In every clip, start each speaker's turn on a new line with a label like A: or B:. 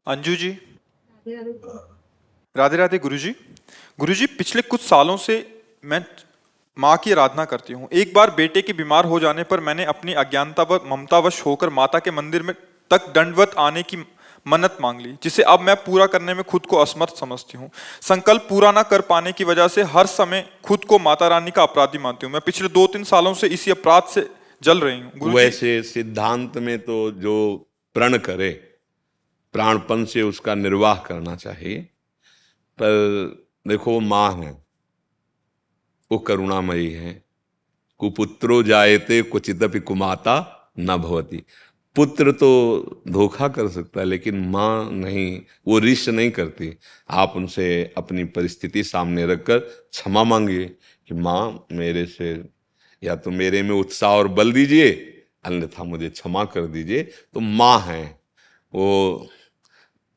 A: अंजू जी, राधे राधे। गुरुजी, गुरुजी पिछले कुछ सालों से मैं माँ की आराधना करती हूँ। एक बार बेटे के बीमार हो जाने पर मैंने अपनी अज्ञानता व ममतावश होकर माता के मंदिर में तक दंडवत आने की मन्नत मांग ली, जिसे अब मैं पूरा करने में खुद को असमर्थ समझती हूँ। संकल्प पूरा न कर पाने की वजह से हर समय खुद को माता रानी का अपराधी मानती हूँ। मैं पिछले 2-3 सालों से इसी अपराध से जल रही हूँ। गुरुजी,
B: वैसे सिद्धांत में तो जो प्रण करे प्राणपन से उसका निर्वाह करना चाहिए, पर देखो वो माँ है, वो करुणामयी है। कुपुत्रो जायते क्वचिदपि कुमाता न भवति। पुत्र तो धोखा कर सकता है लेकिन माँ नहीं, वो रिश्त नहीं करती। आप उनसे अपनी परिस्थिति सामने रखकर क्षमा मांगिए कि माँ मेरे से या तो मेरे में उत्साह और बल दीजिए, अन्यथा मुझे क्षमा कर दीजिए। तो माँ है, वो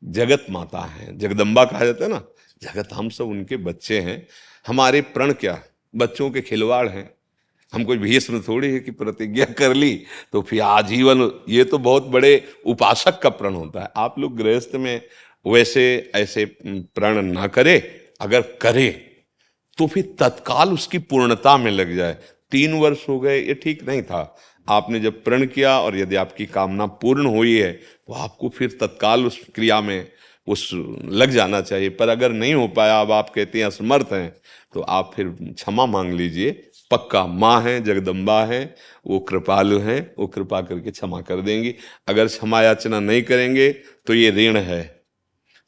B: जगत माता है, जगदम्बा कहा जाता है ना। जगत, हम सब उनके बच्चे हैं। हमारे प्रण क्या, बच्चों के खिलवाड़ हैं। हम कोई भीष्म थोड़ी है कि प्रतिज्ञा कर ली तो फिर आजीवन, ये तो बहुत बड़े उपासक का प्रण होता है। आप लोग गृहस्थ में वैसे ऐसे प्रण ना करे, अगर करे तो फिर तत्काल उसकी पूर्णता में लग जाए। 3 वर्ष हो गए, ये ठीक नहीं था। आपने जब प्रण किया और यदि आपकी कामना पूर्ण हुई है तो आपको फिर तत्काल उस क्रिया में उस लग जाना चाहिए। पर अगर नहीं हो पाया, अब आप कहते हैं असमर्थ हैं, तो आप फिर क्षमा मांग लीजिए। पक्का माँ है, जगदम्बा है, वो कृपालु हैं, वो कृपा करके क्षमा कर देंगी। अगर क्षमा याचना नहीं करेंगे तो ये ऋण है।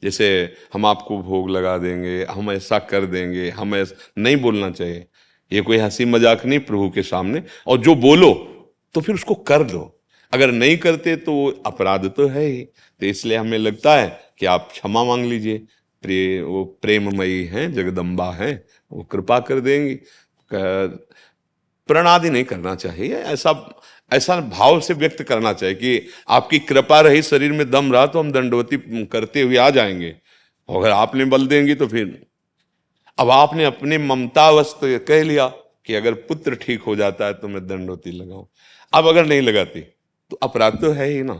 B: जैसे हम आपको भोग लगा देंगे, हम ऐसा कर देंगे, हम ऐसा नहीं बोलना चाहिए। ये कोई हंसी मजाक नहीं प्रभु के सामने। और जो बोलो तो फिर उसको कर दो, अगर नहीं करते तो अपराध तो है ही। तो इसलिए हमें लगता है कि आप क्षमा मांग लीजिए। वो प्रेममयी हैं, जगदम्बा हैं, वो कृपा कर देंगी। प्रणादि नहीं करना चाहिए, ऐसा ऐसा भाव से व्यक्त करना चाहिए कि आपकी कृपा रही, शरीर में दम रहा तो हम दंडवती करते हुए आ जाएंगे। अगर आपने बल देंगी तो फिर, अब आपने अपने ममतावश तो कह लिया कि अगर पुत्र ठीक हो जाता है तो मैं दंडवती लगाऊं। अब अगर नहीं लगाती तो अपराध तो है ही ना।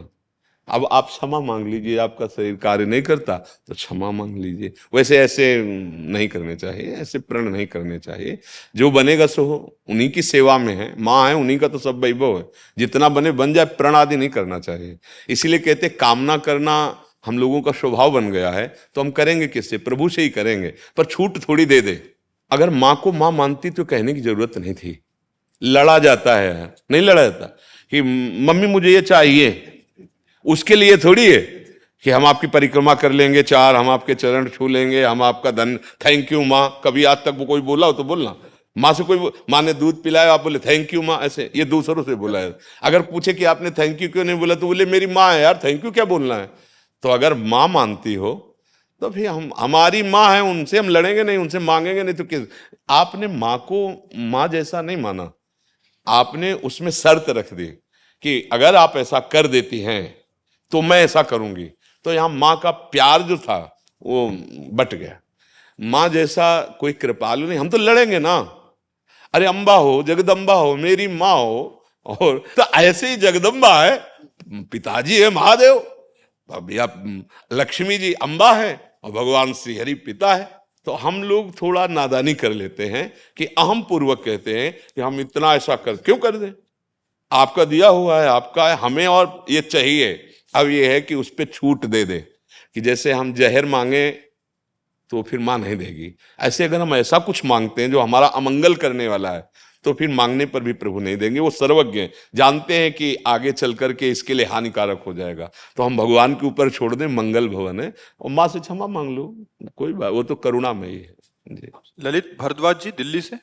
B: अब आप क्षमा मांग लीजिए, आपका शरीर कार्य नहीं करता तो क्षमा मांग लीजिए। वैसे ऐसे नहीं करने चाहिए, ऐसे प्रण नहीं करने चाहिए। जो बनेगा सो हो, उन्हीं की सेवा में है, माँ है, उन्हीं का तो सब वैभव है। जितना बने बन जाए, प्रण आदि नहीं करना चाहिए। इसीलिए कहते कामना करना हम लोगों का स्वभाव बन गया है, तो हम करेंगे किससे? प्रभु से ही करेंगे। पर छूट थोड़ी दे दे। अगर माँ को माँ मानती तो कहने की जरूरत नहीं थी। लड़ा जाता है, नहीं लड़ा जाता कि मम्मी मुझे ये चाहिए, उसके लिए थोड़ी है कि हम आपकी परिक्रमा कर लेंगे 4, हम आपके चरण छू लेंगे, हम आपका धन, थैंक यू माँ। कभी आज तक वो कोई बोला हो तो बोलना। माँ से कोई, माँ ने दूध पिलाया, आप बोले थैंक यू माँ, ऐसे ये दूसरों से बोला है। अगर पूछे कि आपने थैंक यू क्यों नहीं बोला, तो बोले मेरी माँ है यार, थैंक यू क्या बोलना है। तो अगर माँ मानती हो तो फिर हम, हमारी माँ है, उनसे हम लड़ेंगे नहीं, उनसे मांगेंगे नहीं तो किस। आपने माँ को माँ जैसा नहीं माना, आपने उसमें शर्त रख दी कि अगर आप ऐसा कर देती हैं तो मैं ऐसा करूंगी। तो यहां माँ का प्यार जो था वो बट गया। माँ जैसा कोई कृपालु नहीं। हम तो लड़ेंगे ना, अरे अम्बा हो, जगदम्बा हो, मेरी माँ हो, और तो ऐसे ही जगदम्बा है, पिताजी है महादेव, भैया लक्ष्मी जी अम्बा है, और भगवान श्री हरि पिता है। तो हम लोग थोड़ा नादानी कर लेते हैं कि अहम पूर्वक कहते हैं कि हम इतना ऐसा कर क्यों कर दें, आपका दिया हुआ है, आपका है, हमें और ये चाहिए। अब ये है कि उस पर छूट दे दे कि जैसे हम जहर मांगे तो फिर मां नहीं देगी, ऐसे अगर हम ऐसा कुछ मांगते हैं जो हमारा अमंगल करने वाला है तो फिर मांगने पर भी प्रभु नहीं देंगे। वो सर्वज्ञ हैं, जानते हैं कि आगे चल करके इसके लिए हानिकारक हो जाएगा। तो हम भगवान के ऊपर छोड़ दें, मंगल भवन है, और माँ से क्षमा मांग लो, कोई बात, वो तो करुणामयी है जी।
A: ललित भारद्वाज जी दिल्ली से।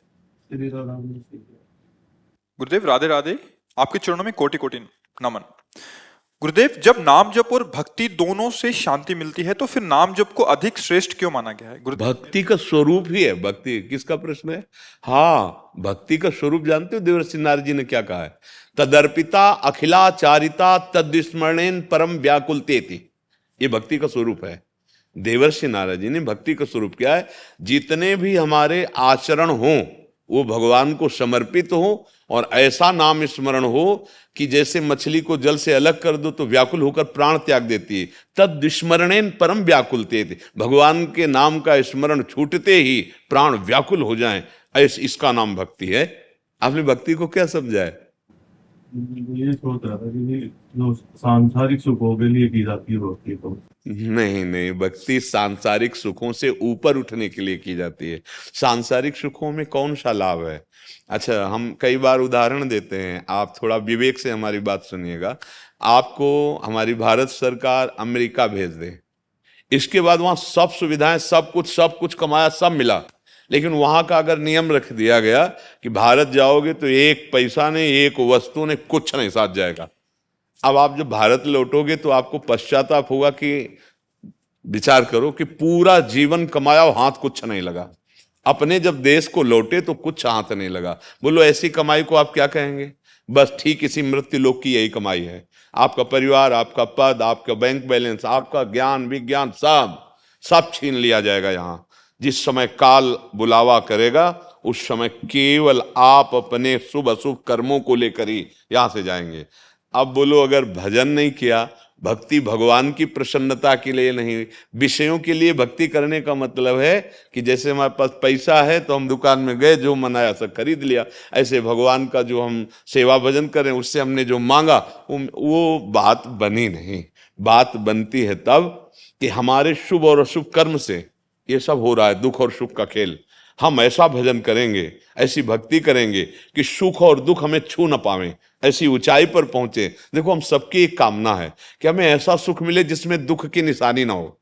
A: गुरुदेव राधे राधे, आपके चरणों में कोटि कोटि नमन। गुरुदेव, जब नाम जप और भक्ति दोनों से शांति मिलती है तो फिर नाम जप को अधिक श्रेष्ठ क्यों माना गया है? गुरुदेव,
B: भक्ति का स्वरूप ही है। भक्ति किसका प्रश्न है? हाँ, भक्ति का स्वरूप जानते हो देवर्षि नारद जी ने क्या कहा है? तदर्पिता अखिलाचारिता तद्विस्मरणेन परम व्याकुलतेति। ये भक्ति का स्वरूप है। देवर्षि नारद जी ने भक्ति का स्वरूप क्या है? जितने भी हमारे आचरण हों वो भगवान को समर्पित हो और ऐसा नाम स्मरण हो कि जैसे मछली को जल से अलग कर दो तो व्याकुल होकर प्राण त्याग देती है, तद स्मरणेन परम व्याकुलते थे, भगवान के नाम का स्मरण छूटते ही प्राण व्याकुल हो जाएं, ऐसे इसका नाम भक्ति है। आपने भक्ति को क्या समझा है?
C: ये सोच रहा था कि जो सांसारिक सुखों के लिए की जाती है भक्ति तो
B: नहीं नहीं, भक्ति सांसारिक सुखों से ऊपर उठने के लिए की जाती है। सांसारिक सुखों में कौन सा लाभ है? अच्छा, हम कई बार उदाहरण देते हैं, आप थोड़ा विवेक से हमारी बात सुनिएगा। आपको हमारी भारत सरकार अमेरिका भेज दे, इसके बाद वहां सब सुविधाएं, सब कुछ कमाया, सब मिला, लेकिन वहां का अगर नियम रख दिया गया कि भारत जाओगे तो एक पैसा नहीं, एक वस्तु नहीं, कुछ नहीं साथ जाएगा। अब आप जब भारत लौटोगे तो आपको पश्चाताप होगा कि विचार करो कि पूरा जीवन कमाया और हाथ कुछ नहीं लगा। अपने जब देश को लौटे तो कुछ हाथ नहीं लगा। बोलो ऐसी कमाई को आप क्या कहेंगे? बस ठीक इसी मृत्यु लोक की यही कमाई है। आपका परिवार, आपका पद, आपका बैंक बैलेंस, आपका ज्ञान विज्ञान, सब छीन लिया जाएगा। यहां जिस समय काल बुलावा करेगा उस समय केवल आप अपने शुभ अशुभ कर्मों को लेकर ही यहां से जाएंगे। अब बोलो अगर भजन नहीं किया, भक्ति भगवान की प्रसन्नता के लिए नहीं, विषयों के लिए भक्ति करने का मतलब है कि जैसे हमारे पास पैसा है तो हम दुकान में गए, जो मन आया सब खरीद लिया। ऐसे भगवान का जो हम सेवा भजन करें, उससे हमने जो मांगा वो बात बनी नहीं। बात बनती है तब कि हमारे शुभ और अशुभ कर्म से ये सब हो रहा है, दुख और सुख का खेल। हम ऐसा भजन करेंगे, ऐसी भक्ति करेंगे कि सुख और दुख हमें छू न पावे, ऐसी ऊंचाई पर पहुंचे। देखो, हम सबकी एक कामना है कि हमें ऐसा सुख मिले जिसमें दुख की निशानी ना हो।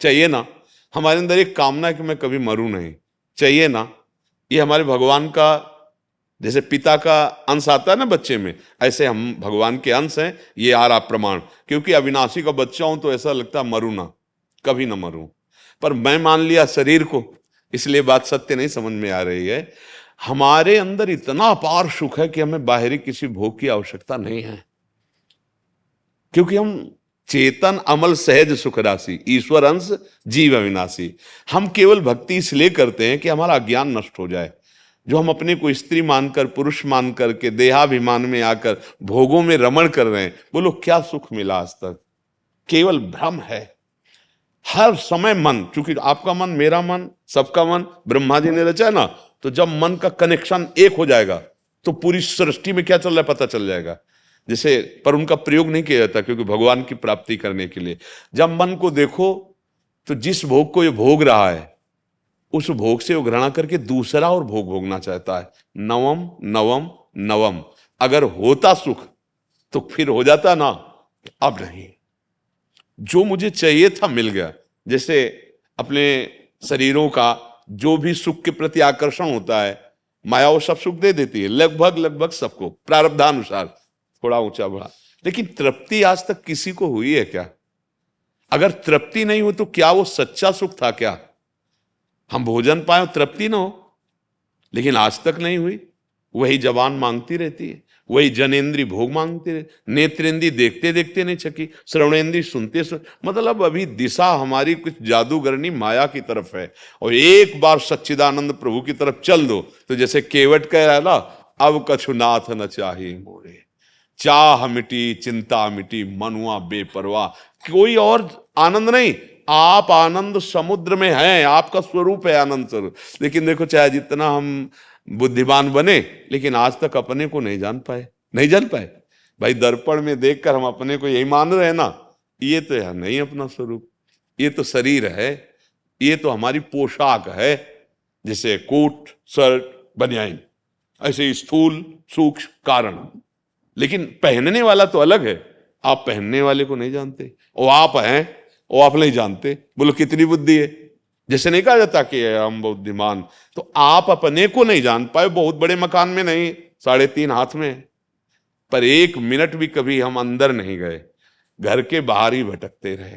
B: चाहिए ना? हमारे अंदर एक कामना है कि मैं कभी मरूं नहीं, चाहिए ना? ये हमारे भगवान का, जैसे पिता का अंश आता है ना बच्चे में, ऐसे हम भगवान के अंश हैं। ये आ रहा प्रमाण, क्योंकि अविनाशी का बच्चा हूं तो ऐसा लगता है मरूं ना, कभी ना मरूं। पर मैं मान लिया शरीर को, इसलिए बात सत्य नहीं समझ में आ रही है। हमारे अंदर इतना अपार सुख है कि हमें बाहरी किसी भोग की आवश्यकता नहीं है, क्योंकि हम चेतन अमल सहज सुख राशि, ईश्वर अंश जीव अविनाशी। हम केवल भक्ति इसलिए करते हैं कि हमारा अज्ञान नष्ट हो जाए। जो हम अपने को स्त्री मानकर, पुरुष मान करके देहाभिमान में आकर भोगों में रमण कर रहे हैं, बोलो क्या सुख मिला आज तक? केवल भ्रम है। हर समय मन, चूंकि आपका मन, मेरा मन, सबका मन ब्रह्मा जी ने रचा ना, तो जब मन का कनेक्शन एक हो जाएगा तो पूरी सृष्टि में क्या चल रहा है पता चल जाएगा। जैसे, पर उनका प्रयोग नहीं किया जाता क्योंकि भगवान की प्राप्ति करने के लिए। जब मन को देखो तो जिस भोग को ये भोग रहा है उस भोग से वो घृणा करके दूसरा और भोग भोगना चाहता है। नवम नवम नवम। अगर होता सुख तो फिर हो जाता ना, अब नहीं। जो मुझे चाहिए था मिल गया। जैसे अपने शरीरों का जो भी सुख के प्रति आकर्षण होता है, माया वो सब सुख दे देती है, लगभग सबको प्रारब्धानुसार, थोड़ा ऊंचा बड़ा। लेकिन तृप्ति आज तक किसी को हुई है क्या? अगर तृप्ति नहीं हो तो क्या वो सच्चा सुख था क्या? हम भोजन पाए तृप्ति ना हो, लेकिन आज तक नहीं हुई। वही जबान मांगती रहती है, वही जनेन्द्री भोग मांगती रहे, नेत्रेंद्री देखते देखते नहीं छकी, श्रवणेन्द्री सुनते मतलब अभी दिशा हमारी कुछ जादूगरनी माया की तरफ है। और एक बार सच्चिदानंद प्रभु की तरफ चल दो तो जैसे केवट कह रहा है ना, अब कछु नाथ न चाहे मोरे, चाह मिटी चिंता मिटी, मनुआ बेपरवाह। कोई और आनंद नहीं, आप आनंद समुद्र में हैं, आपका स्वरूप है आनंद स्वरूप। लेकिन देखो, चाहे जितना हम बुद्धिमान बने, लेकिन आज तक अपने को नहीं जान पाए। भाई दर्पण में देखकर हम अपने को यही मान रहे हैं ना, ये तो है नहीं अपना स्वरूप, ये तो शरीर है, ये तो हमारी पोशाक है। जैसे कोट शर्ट बनियान, ऐसे स्थूल सूक्ष्म कारण, लेकिन पहनने वाला तो अलग है। आप पहनने वाले को नहीं जानते, वो आप हैं, वो आप नहीं जानते। बोलो कितनी बुद्धि है। जैसे नहीं कहा जाता कि हम बुद्धिमान, तो आप अपने को नहीं जान पाए। बहुत बड़े मकान में नहीं, 3.5 हाथ में, पर 1 मिनट भी कभी हम अंदर नहीं गए, घर के बाहर ही भटकते रहे,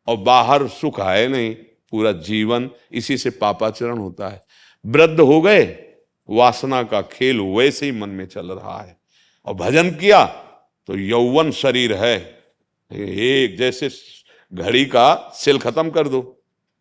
B: और बाहर सुख आए नहीं। पूरा जीवन इसी से पापाचरण होता है। वृद्ध हो गए, वासना का खेल वैसे ही मन में चल रहा है। और भजन किया तो यौवन शरीर है, एक जैसे घड़ी का सेल खत्म कर दो,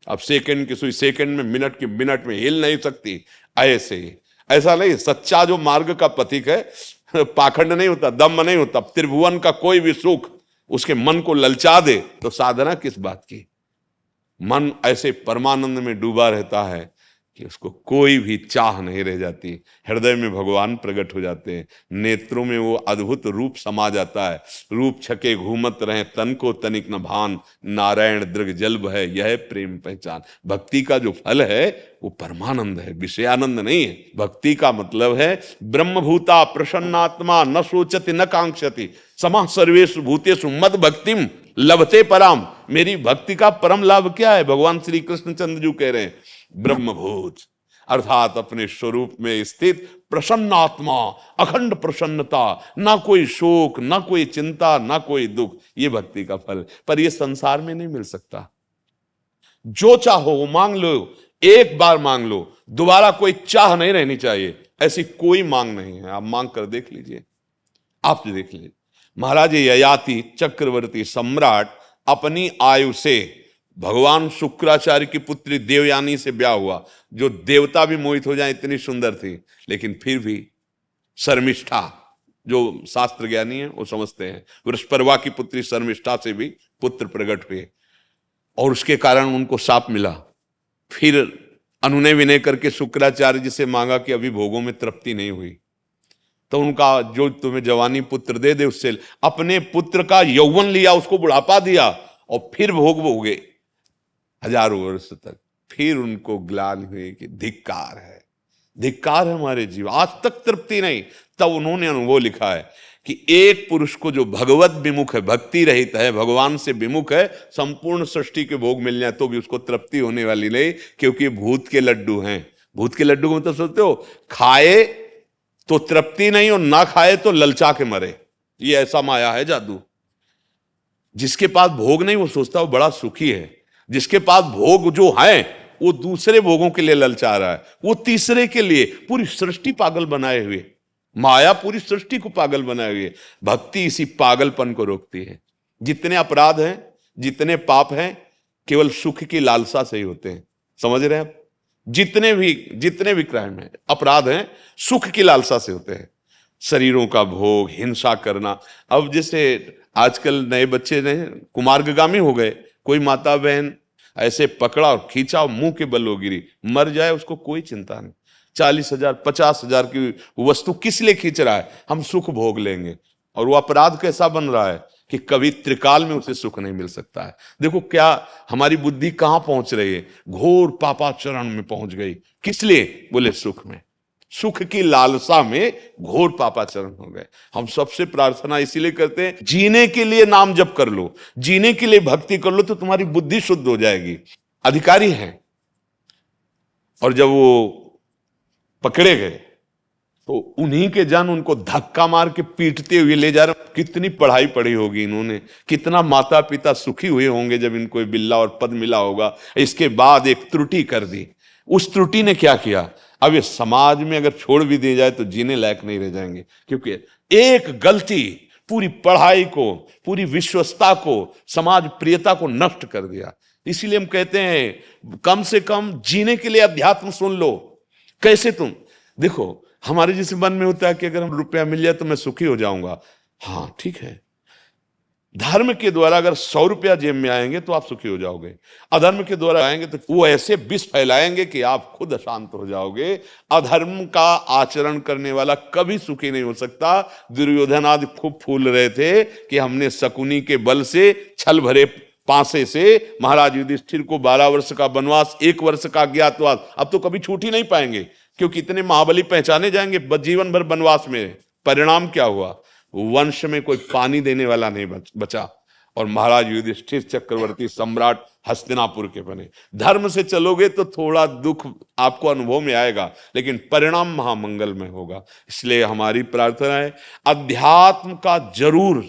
B: अब सेकंड की सुई सेकंड में, मिनट की मिनट में हिल नहीं सकती। ऐसे ही ऐसा नहीं, सच्चा जो मार्ग का पथिक है पाखंड नहीं होता, दम्भ नहीं होता। त्रिभुवन का कोई भी सुख उसके मन को ललचा दे तो साधना किस बात की। मन ऐसे परमानंद में डूबा रहता है कि उसको कोई भी चाह नहीं रह जाती। हृदय में भगवान प्रकट हो जाते हैं, नेत्रों में वो अद्भुत रूप समा जाता है। रूप छके घूमत रहे तन को तनिक न भान, नारायण दृग जल्ब है यह प्रेम पहचान। भक्ति का जो फल है वो परमानंद है, विषयानंद नहीं है। भक्ति का मतलब है ब्रह्मभूता प्रसन्नात्मा न सोचति न कांक्षति समः सर्वेषु भूतेषु मद भक्तिम लभते पराम। मेरी भक्ति का परम लाभ क्या है? भगवान श्री कृष्णचंद्र जी कह रहे हैं ब्रह्मभूत अर्थात अपने स्वरूप में स्थित प्रसन्न आत्मा, अखंड प्रसन्नता, ना कोई शोक, ना कोई चिंता, ना कोई दुख, ये भक्ति का फल। पर ये संसार में नहीं मिल सकता। जो चाहो वो मांग लो, एक बार मांग लो, दोबारा कोई चाह नहीं रहनी चाहिए। ऐसी कोई मांग नहीं है, आप मांग कर देख लीजिए, आप देख लीजिए। महाराज ययाति चक्रवर्ती सम्राट अपनी आयु से भगवान शुक्राचार्य की पुत्री देवयानी से ब्याह हुआ, जो देवता भी मोहित हो जाए इतनी सुंदर थी। लेकिन फिर भी शर्मिष्ठा, जो शास्त्र ज्ञानी है वो समझते हैं, वृषपर्वा की पुत्री शर्मिष्ठा से भी पुत्र प्रकट हुए और उसके कारण उनको शाप मिला। फिर अनुनय विनय करके शुक्राचार्य जी से मांगा कि अभी भोगों में तृप्ति नहीं हुई, तो उनका जो तुम्हें जवानी पुत्र दे दे उससे अपने पुत्र का यौवन लिया, उसको बुढ़ापा दिया और फिर भोग भोगे हजारों वर्ष तक। फिर उनको ग्लानि हुई कि धिक्कार है हमारे जीवन, आज तक तृप्ति नहीं। तब उन्होंने अनुभव लिखा है कि एक पुरुष को जो भगवत विमुख है, भक्ति रहित है, भगवान से विमुख है, संपूर्ण सृष्टि के भोग मिल जाए तो भी उसको तृप्ति होने वाली नहीं, क्योंकि भूत के लड्डू हैं। भूत के लड्डू को मतलब सोचते हो, खाए तो तृप्ति नहीं और ना खाए तो ललचा के मरे। ये ऐसा माया है, जादू। जिसके पास भोग नहीं वो सोचता वो बड़ा सुखी है, जिसके पास भोग जो है वो दूसरे भोगों के लिए ललचा रहा है, वो तीसरे के लिए। पूरी सृष्टि पागल बनाए हुए, माया पूरी सृष्टि को पागल बनाए हुए। भक्ति इसी पागलपन को रोकती है। जितने अपराध हैं, जितने पाप हैं, केवल सुख की लालसा से ही होते हैं। समझ रहे हैं आप? जितने भी क्राइम हैं, अपराध हैं, सुख की लालसा से होते हैं। शरीरों का भोग, हिंसा करना। अब जैसे आजकल नए बच्चे ने कुमार्गामी हो गए, कोई माता बहन ऐसे पकड़ा और खींचा और मुंह के बल वो गिरी, मर जाए उसको कोई चिंता नहीं। 40,000 50,000 की वस्तु किस लिए खींच रहा है? हम सुख भोग लेंगे। और वो अपराध कैसा बन रहा है कि कभी त्रिकाल में उसे सुख नहीं मिल सकता है। देखो क्या हमारी बुद्धि कहां पहुंच रही है, घोर पापाचरण में पहुंच गई। किस लिए? बोले सुख में, सुख की लालसा में घोर पापाचरण हो गए। हम सबसे प्रार्थना इसीलिए करते हैं, जीने के लिए नाम जप कर लो, जीने के लिए भक्ति कर लो तो तुम्हारी बुद्धि शुद्ध हो जाएगी। अधिकारी हैं और जब वो पकड़े गए तो उन्हीं के जन उनको धक्का मार के पीटते हुए ले जा रहे। कितनी पढ़ाई पढ़ी होगी इन्होंने, कितना माता पिता सुखी हुए होंगे जब इनको बिल्ला और पद मिला होगा। इसके बाद एक त्रुटि कर दी। उस त्रुटि ने क्या किया? अब ये समाज में अगर छोड़ भी दी जाए तो जीने लायक नहीं रह जाएंगे, क्योंकि एक गलती पूरी पढ़ाई को, पूरी विश्वसता को, समाज प्रियता को नष्ट कर दिया। इसीलिए हम कहते हैं कम से कम जीने के लिए अध्यात्म सुन लो। कैसे? तुम देखो, हमारे जैसे मन में होता है कि अगर हम रुपया मिल जाए तो मैं सुखी हो जाऊंगा। हाँ ठीक है, धर्म के द्वारा अगर 100 रुपया जेब में आएंगे तो आप सुखी हो जाओगे। अधर्म के द्वारा आएंगे तो वो ऐसे विष फैलाएंगे कि आप खुद अशांत हो जाओगे। अधर्म का आचरण करने वाला कभी सुखी नहीं हो सकता। दुर्योधन आदि खूब फूल रहे थे कि हमने शकुनी के बल से, छल भरे पासे से महाराज युधिष्ठिर को 12 वर्ष का वनवास, 1 वर्ष का अज्ञातवास, अब तो कभी छूट ही नहीं पाएंगे, क्योंकि इतने महाबली पहचाने जाएंगे जीवन भर वनवास में। परिणाम क्या हुआ? वंश में कोई पानी देने वाला नहीं बचा और महाराज युधिष्ठिर चक्रवर्ती सम्राट हस्तिनापुर के बने। धर्म से चलोगे तो थोड़ा दुख आपको अनुभव में आएगा, लेकिन परिणाम महामंगल में होगा। इसलिए हमारी प्रार्थना है, अध्यात्म का जरूर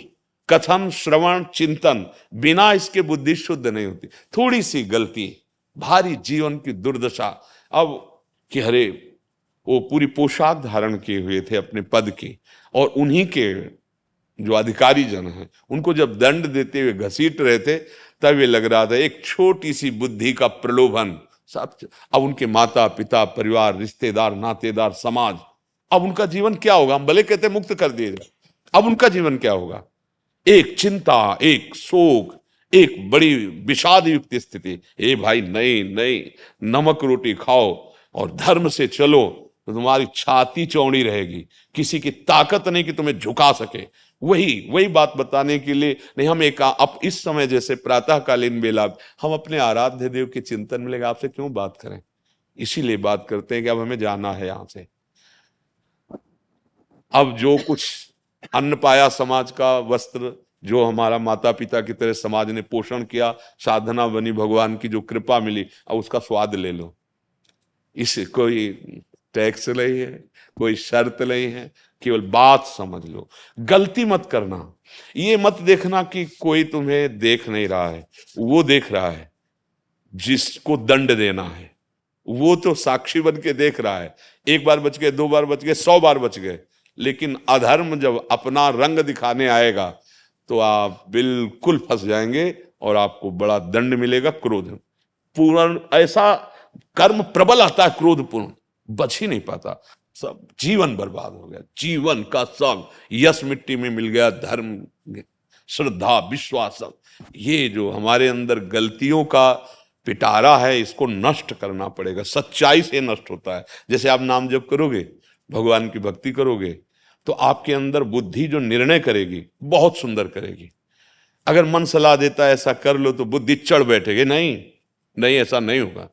B: कथन, श्रवण, चिंतन, बिना इसके बुद्धि शुद्ध नहीं होती। थोड़ी सी गलती, भारी जीवन की दुर्दशा। अब कि हरे वो पूरी पोशाक धारण किए हुए थे अपने पद की, और उन्हीं के जो अधिकारी जन हैं उनको जब दंड देते हुए घसीट रहे थे, तब ये लग रहा था एक छोटी सी बुद्धि का प्रलोभन सब। अब उनके माता पिता, परिवार, रिश्तेदार, नातेदार, समाज, अब उनका जीवन क्या होगा? हम भले कहते मुक्त कर दिए जाए, अब उनका जीवन क्या होगा? एक चिंता, एक शोक, एक बड़ी विषाद युक्त स्थिति। ए भाई, नहीं नहीं, नमक रोटी खाओ और धर्म से चलो तो तुम्हारी छाती चौड़ी रहेगी, किसी की ताकत नहीं कि तुम्हें झुका सके। वही वही बात बताने के लिए नहीं, हम एक अब इस समय जैसे प्रातःकालीन बेला हम अपने आराध्य देव के चिंतन में लगे, आपसे क्यों बात करें? इसीलिए बात करते हैं कि अब हमें जाना है यहां से। अब जो कुछ अन्न पाया समाज का वस्त्र, जो हमारा माता पिता की तरह समाज ने पोषण किया, साधना बनी, भगवान की जो कृपा मिली, अब उसका स्वाद ले लो। इस कोई टैक्स नहीं है, कोई शर्त नहीं है, केवल बात समझ लो। गलती मत करना, ये मत देखना कि कोई तुम्हें देख नहीं रहा है, वो देख रहा है जिसको दंड देना है, वो तो साक्षी बन के देख रहा है। एक बार बच गए, 2 बार बच गए, 100 बार बच गए, लेकिन अधर्म जब अपना रंग दिखाने आएगा तो आप बिल्कुल फंस जाएंगे और आपको बड़ा दंड मिलेगा। क्रोध पूर्ण, ऐसा कर्म प्रबल आता है क्रोध पूर्ण, बच ही नहीं पाता, सब जीवन बर्बाद हो गया। जीवन का सब यश मिट्टी में मिल गया, धर्म, श्रद्धा, विश्वास, सब ये जो हमारे अंदर गलतियों का पिटारा है, इसको नष्ट करना पड़ेगा। सच्चाई से नष्ट होता है। जैसे आप नाम जप करोगे, भगवान की भक्ति करोगे, तो आपके अंदर बुद्धि जो निर्णय करेगी बहुत सुंदर करेगी। अगर मन सलाह देता है ऐसा कर लो तो बुद्धि चढ़ बैठेगी, नहीं नहीं, ऐसा नहीं होगा।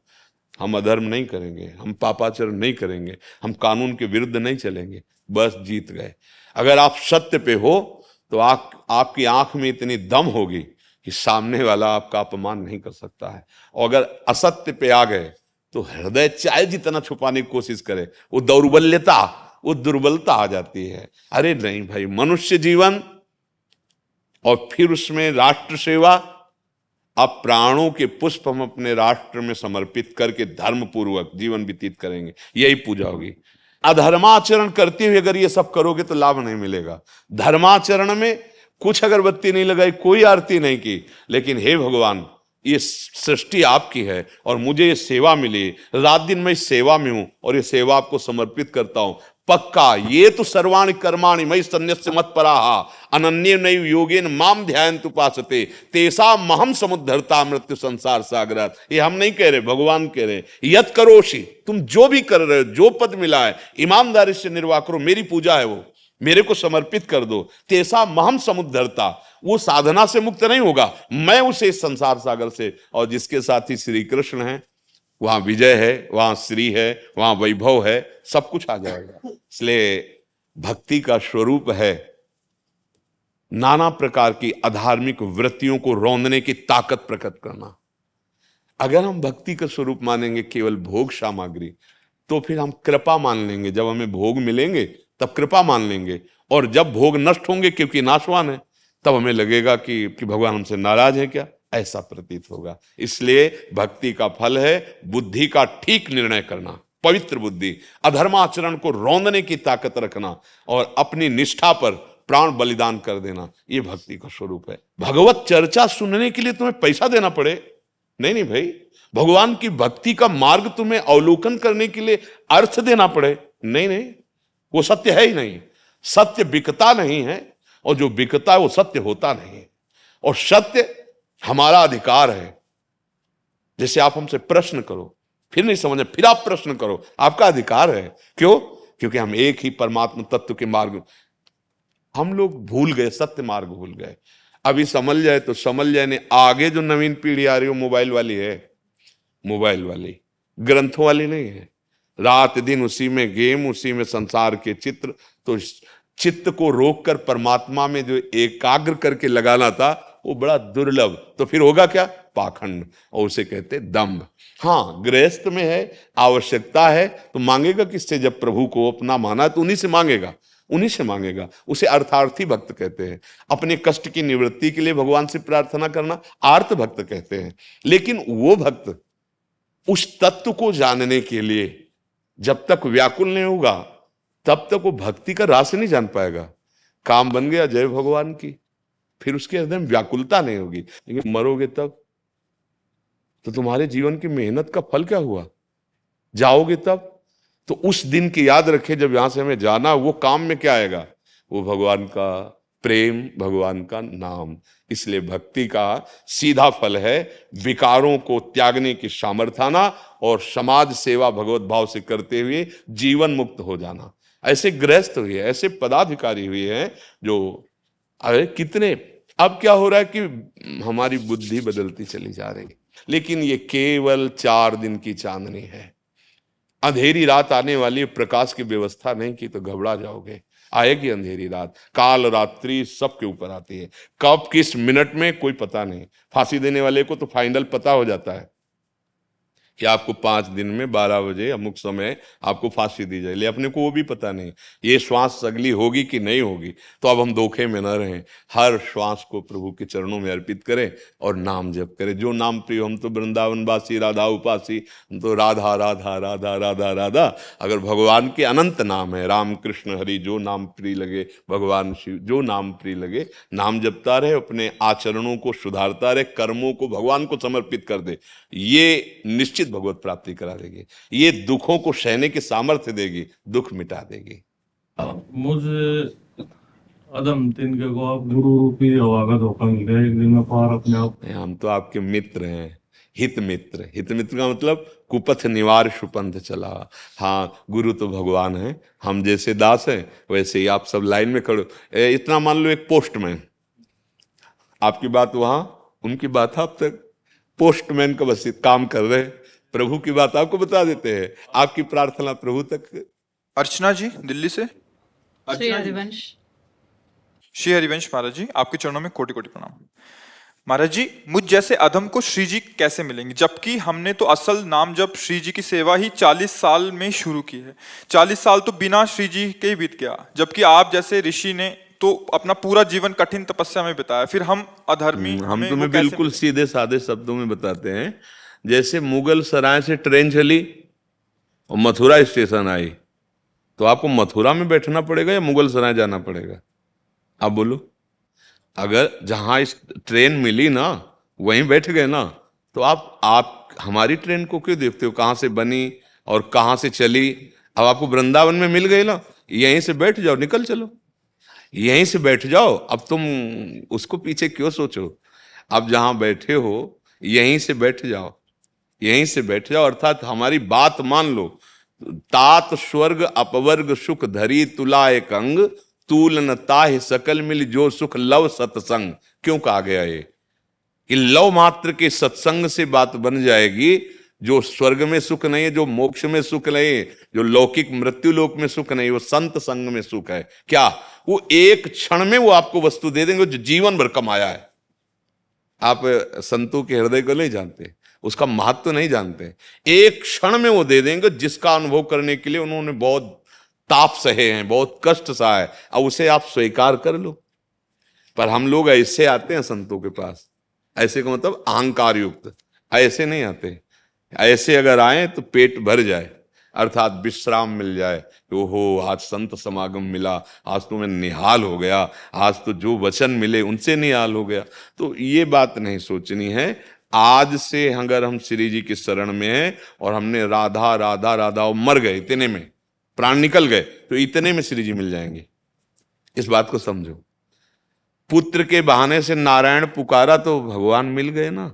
B: हम अधर्म नहीं करेंगे, हम पापाचरण नहीं करेंगे, हम कानून के विरुद्ध नहीं चलेंगे, बस जीत गए। अगर आप सत्य पे हो तो आपकी आंख में इतनी दम होगी कि सामने वाला आपका अपमान नहीं कर सकता है। और अगर असत्य पे आ गए तो हृदय चाहे जितना छुपाने की कोशिश करे, वो दौर्बल्यता, वो दुर्बलता आ जाती है। अरे नहीं भाई, मनुष्य जीवन और फिर उसमें राष्ट्र सेवा, अब प्राणों के पुष्प हम अपने राष्ट्र में समर्पित करके धर्म पूर्वक जीवन व्यतीत करेंगे, यही पूजा होगी। अधर्माचरण करते हुए अगर ये सब करोगे तो लाभ नहीं मिलेगा। धर्माचरण में कुछ अगरबत्ती नहीं लगाई, कोई आरती नहीं की, लेकिन हे भगवान, ये सृष्टि आपकी है और मुझे ये सेवा मिली, रात दिन मैं इस सेवा में हूं और ये सेवा आपको समर्पित करता हूं। पक्का ये तो सर्वाणि कर्माणि मयि सन्न्यस्य मत्पराः अनन्येनैव योगेन माम ध्यायन्तु उपासते तेषां महं समुद्धरता मृत्यु संसार सागरात्। ये हम नहीं कह रहे, भगवान कह रहे। यत् करोषि, तुम जो भी कर रहे हो, जो पद मिला है, ईमानदारी से निर्वाह करो, मेरी पूजा है, वो मेरे को समर्पित कर दो। तेषां महं समुद्धरता, वो साधना से मुक्त नहीं होगा, मैं उसे इस संसार सागर से, और जिसके साथ ही श्री कृष्ण है, वहां विजय है, वहां श्री है, वहां वैभव है, सब कुछ आ जाएगा। इसलिए भक्ति का स्वरूप है नाना प्रकार की अधार्मिक वृत्तियों को रौंदने की ताकत प्रकट करना। अगर हम भक्ति का स्वरूप मानेंगे केवल भोग सामग्री, तो फिर हम कृपा मान लेंगे। जब हमें भोग मिलेंगे तब कृपा मान लेंगे, और जब भोग नष्ट होंगे क्योंकि नाशवान है, तब हमें लगेगा कि भगवान हमसे नाराज है क्या, ऐसा प्रतीत होगा। इसलिए भक्ति का फल है बुद्धि का ठीक निर्णय करना, पवित्र बुद्धि, अधर्माचरण को रौंदने की ताकत रखना और अपनी निष्ठा पर प्राण बलिदान कर देना। ये भक्ति का स्वरूप है। भगवत चर्चा सुनने के लिए तुम्हें पैसा देना पड़े, नहीं नहीं भाई, भगवान की भक्ति का मार्ग तुम्हें अवलोकन करने के लिए अर्थ देना पड़े, नहीं नहीं, वो सत्य है ही नहीं। सत्य बिकता नहीं है, और जो बिकता है वो सत्य होता नहीं है। और सत्य हमारा अधिकार है। जैसे आप हमसे प्रश्न करो, फिर नहीं समझे, फिर आप प्रश्न करो, आपका अधिकार है। क्यों? क्योंकि हम एक ही परमात्मा तत्व के मार्ग, हम लोग भूल गए, सत्य मार्ग भूल गए। अभी समझ जाए तो समझ जाए, नहीं आगे जो नवीन पीढ़ी आ रही हो मोबाइल वाली है, मोबाइल वाली, ग्रंथों वाली नहीं है। रात दिन उसी में गेम, उसी में संसार के चित्र। तो चित्त को रोककर परमात्मा में जो एकाग्र करके लगाना था वो बड़ा दुर्लभ। तो फिर होगा क्या? पाखंड, और उसे कहते दंभ। हाँ, गृहस्थ में है, आवश्यकता है तो मांगेगा किससे? जब प्रभु को अपना माना तो उन्हीं से मांगेगा, उन्हीं से मांगेगा। उसे अर्थार्थी भक्त कहते हैं। अपने कष्ट की निवृत्ति के लिए भगवान से प्रार्थना करना आर्त भक्त कहते हैं। लेकिन वो भक्त उस तत्व को जानने के लिए जब तक व्याकुल नहीं होगा तब तक वो भक्ति का रास नहीं जान पाएगा। काम बन गया जय भगवान की, फिर उसके हृदय में व्याकुलता नहीं होगी। लेकिन मरोगे तब तो तुम्हारे जीवन की मेहनत का फल क्या हुआ? जाओगे तब तो उस दिन की याद रखे, जब यहां से हमें जाना, वो काम में क्या आएगा? वो भगवान का प्रेम, भगवान का नाम। इसलिए भक्ति का सीधा फल है विकारों को त्यागने की सामर्थ्य आना और समाज सेवा भगवत भाव से करते हुए जीवन मुक्त हो जाना। ऐसे गृहस्थ हुए, ऐसे पदाधिकारी हुए हैं जो, अरे कितने, अब क्या हो रहा है कि हमारी बुद्धि बदलती चली जा रही, लेकिन ये केवल 4 दिन की चांदनी है। अंधेरी रात आने वाली, प्रकाश की व्यवस्था नहीं की तो घबरा जाओगे। आएगी अंधेरी रात, काल रात्रि सबके ऊपर आती है, कब किस मिनट में कोई पता नहीं। फांसी देने वाले को तो फाइनल पता हो जाता है कि आपको 5 दिन में 12 बजे अमुक समय आपको फांसी दी जाए, लेकिन अपने को वो भी पता नहीं ये श्वास अगली होगी कि नहीं होगी। तो अब हम धोखे में न रहें, हर श्वास को प्रभु के चरणों में अर्पित करें और नाम जप करें। जो नाम प्रिय, हम तो वृंदावनवासी राधा उपासी, हम तो राधा राधा राधा राधा राधा। अगर भगवान के अनंत नाम है, राम कृष्ण हरि, जो नाम प्रिय लगे, भगवान शिव, जो नाम प्रिय लगे, नाम जपता रहे, अपने आचरणों को सुधारता रहे, कर्मों को भगवान को समर्पित कर दे, ये निश्चित भगवत प्राप्ति करा देगी। ये दुखों को सहने की सामर्थ्य देगी, दुख मिटा देगी।
C: मुझे अदम तिनके को आप गुरु रूपी हवा का धोखा मिल गया, एक दिन में पार अपने आप।
B: हम तो आपके मित्र हैं, हित मित्र। हित मित्र का मतलब कुपथ निवार सुपंथ चला। हाँ, गुरु तो भगवान है, हम जैसे दास हैं वैसे ही आप सब लाइन में खड़े। इतना मान लो, एक पोस्टमैन, आपकी बात वहां, उनकी बात आप तक, पोस्टमैन का बस काम कर रहे हैं, प्रभु की बात आपको बता देते हैं, आपकी प्रार्थना प्रभु तक।
A: अर्चना जी दिल्ली से।
D: श्री हरिवंश।
A: श्री हरिवंश महाराज जी, आपके चरणों में कोटि कोटि प्रणाम। महाराज जी, मुझ जैसे अधम को श्री जी कैसे मिलेंगे, जबकि हमने तो असल नाम जब श्री जी की सेवा ही 40 साल में शुरू की है। 40 साल तो बिना श्री जी के ही बीत गया, जबकि आप जैसे ऋषि ने तो अपना पूरा जीवन कठिन तपस्या में बिताया, फिर हम अधर्मी।
B: हम तुम्हें बिल्कुल सीधे साधे शब्दों में बताते हैं। जैसे मुगल सराय से ट्रेन चली और मथुरा स्टेशन आई, तो आपको मथुरा में बैठना पड़ेगा या मुगल सराय जाना पड़ेगा? आप बोलो। अगर जहां इस ट्रेन मिली ना, वहीं बैठ गए ना, तो आप हमारी ट्रेन को क्यों देखते हो, कहां से बनी और कहां से चली? अब आपको वृंदावन में मिल गई ना, यहीं से बैठ जाओ, निकल चलो, यहीं से बैठ जाओ। अब तुम उसको पीछे क्यों सोचो? अब जहां बैठे हो यहीं से बैठ जाओ, यहीं से बैठ जाओ। अर्थात हमारी बात मान लो। तात स्वर्ग अपवर्ग सुख धरी तुला एक अंग, तूल न ताहि सकल मिल जो सुख लव सत्संग। क्यों कहा गया ये? कि लव मात्र के सत्संग से बात बन जाएगी। जो स्वर्ग में सुख नहीं है, जो मोक्ष में सुख नहीं है, जो लौकिक मृत्यु लोक में सुख नहीं, वो संत संग में सुख है। क्या? वो एक क्षण में वो आपको वस्तु दे देंगे जो जीवन भर कमाया है। आप संतों के हृदय को नहीं जानते, उसका महत्व नहीं जानते। एक क्षण में वो दे देंगे जिसका अनुभव करने के लिए उन्होंने बहुत ताप सहे हैं, बहुत कष्ट सहा है। अब उसे आप स्वीकार कर लो। पर हम लोग ऐसे आते हैं संतों के पास, ऐसे का मतलब अहंकार युक्त, ऐसे नहीं आते। ऐसे अगर आए तो पेट भर जाए, अर्थात विश्राम मिल जाए। ओहो, आज संत समागम मिला, आज तो मैं निहाल हो गया, आज तो जो वचन मिले उनसे निहाल हो गया। तो ये बात नहीं सोचनी है। आज से अगर हम श्री जी की शरण में हैं और हमने राधा राधा राधा और मर गए, इतने में प्राण निकल गए, तो इतने में श्री जी मिल जाएंगे। इस बात को समझो। पुत्र के बहाने से नारायण पुकारा तो भगवान मिल गए ना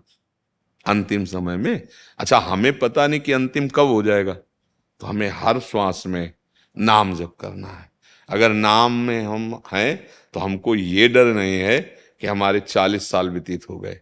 B: अंतिम समय में। अच्छा, हमें पता नहीं कि अंतिम कब हो जाएगा, तो हमें हर श्वास में नाम जप करना है। अगर नाम में हम हैं तो हमको ये डर नहीं है कि हमारे 40 साल व्यतीत हो गए।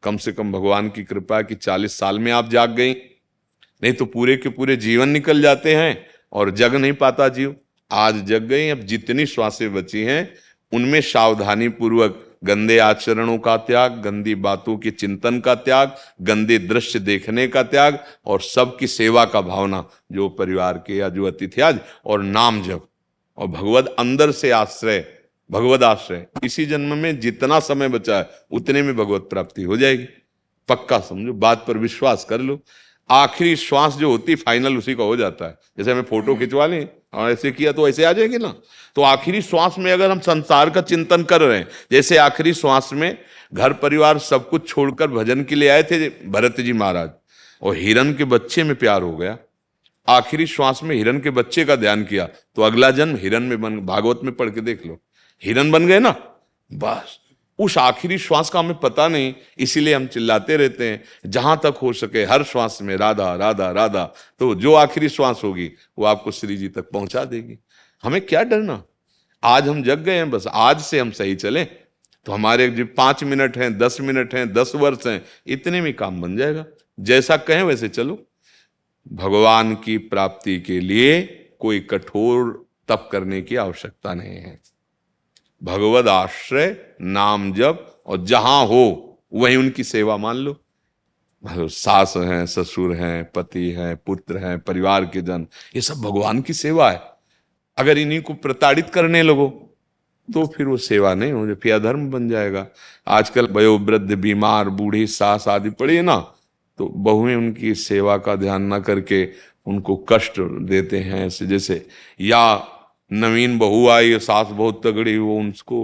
B: कम से कम भगवान की कृपा कि 40 साल में आप जाग गई, नहीं तो पूरे के पूरे जीवन निकल जाते हैं और जग नहीं पाता जीव। आज जग गई, अब जितनी श्वासें बची हैं उनमें सावधानी पूर्वक गंदे आचरणों का त्याग, गंदी बातों के चिंतन का त्याग, गंदे दृश्य देखने का त्याग और सबकी सेवा का भावना, जो परिवार के या जो अतिथि आज, और नाम जप और भगवत अंदर से आश्रय, भगवत आश्रय। इसी जन्म में जितना समय बचा है उतने में भगवत प्राप्ति हो जाएगी। पक्का समझो, बात पर विश्वास कर लो। आखिरी श्वास जो होती फाइनल उसी का हो जाता है। जैसे हमें फोटो खिंचवा लें और ऐसे किया तो ऐसे आ जाएगी ना। तो आखिरी श्वास में अगर हम संसार का चिंतन कर रहे हैं, जैसे आखिरी श्वास में घर परिवार सब कुछ छोड़कर भजन के लिए आए थे भरत जी महाराज, और हिरण के बच्चे में प्यार हो गया, आखिरी श्वास में हिरण के बच्चे का ध्यान किया, तो अगला जन्म हिरण में बन, भागवत में पढ़ के देख लो, हिरण बन गए ना। बस उस आखिरी श्वास का हमें पता नहीं, इसीलिए हम चिल्लाते रहते हैं जहां तक हो सके हर श्वास में राधा राधा राधा। तो जो आखिरी श्वास होगी वो आपको श्री जी तक पहुंचा देगी। हमें क्या डरना, आज हम जग गए हैं, बस आज से हम सही चलें तो हमारे जो 5 मिनट हैं, 10 मिनट हैं, 10 वर्ष हैं, इतने में काम बन जाएगा। जैसा कहें वैसे चलो। भगवान की प्राप्ति के लिए कोई कठोर तप करने की आवश्यकता नहीं है। भगवद आश्रय, नाम जप, और जहां हो वहीं उनकी सेवा मान लो। सास हैं, ससुर हैं, पति हैं, पुत्र हैं, परिवार के जन, ये सब भगवान की सेवा है। अगर इन्हीं को प्रताड़ित करने लगो तो फिर वो सेवा नहीं हो, फिर अधर्म बन जाएगा। आजकल वयोवृद्ध, बीमार, बूढ़ी सास आदि पड़ी है ना, तो बहुएं उनकी सेवा का ध्यान ना करके उनको कष्ट देते हैं ऐसे। जैसे या नवीन बहू आई, सास बहुत तगड़ी, वो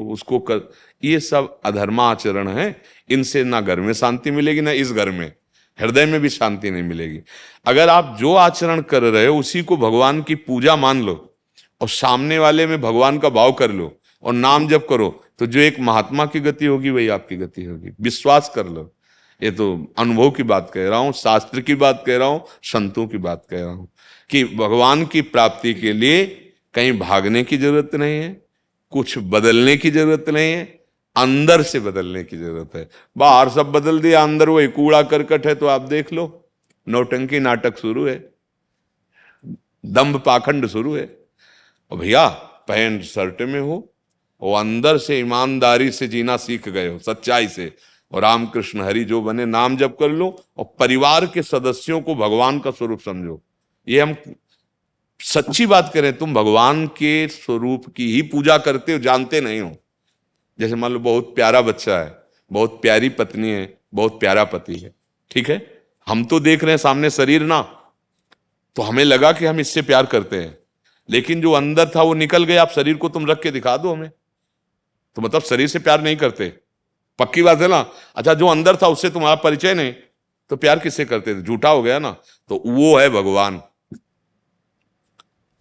B: उसको कर, ये सब अधर्माचरण है। इनसे ना घर में शांति मिलेगी, ना इस घर में, हृदय में भी शांति नहीं मिलेगी। अगर आप जो आचरण कर रहे हो उसी को भगवान की पूजा मान लो और सामने वाले में भगवान का भाव कर लो और नाम जप करो, तो जो एक महात्मा की गति होगी वही आपकी गति होगी। विश्वास कर लो। ये तो अनुभव की बात कह रहा हूं, शास्त्र की बात कह रहा हूं, संतों की बात कह रहा हूं कि भगवान की प्राप्ति के लिए कहीं भागने की जरूरत नहीं है, कुछ बदलने की जरूरत नहीं है, अंदर से बदलने की जरूरत है। बाहर सब बदल दिया, अंदर वही कूड़ा करकट है, तो आप देख लो नौटंकी नाटक शुरू है, दंभ पाखंड शुरू है। और भैया पैंट शर्ट में हो और अंदर से ईमानदारी से जीना सीख गए हो, सच्चाई से, और रामकृष्ण हरि जो बने नाम जप कर लो और परिवार के सदस्यों को भगवान का स्वरूप समझो। ये हम सच्ची बात करें, तुम भगवान के स्वरूप की ही पूजा करते हो, जानते नहीं हो। जैसे मान लो बहुत प्यारा बच्चा है, बहुत प्यारी पत्नी है, बहुत प्यारा पति है, ठीक है, हम तो देख रहे हैं सामने शरीर ना, तो हमें लगा कि हम इससे प्यार करते हैं, लेकिन जो अंदर था वो निकल गया। आप शरीर को तुम रख के दिखा दो हमें, तो मतलब शरीर से प्यार नहीं करते, पक्की बात है ना। अच्छा, जो अंदर था उससे तुम्हारा परिचय नहीं, तो प्यार किससे करते थे? झूठा हो गया ना। तो वो है भगवान।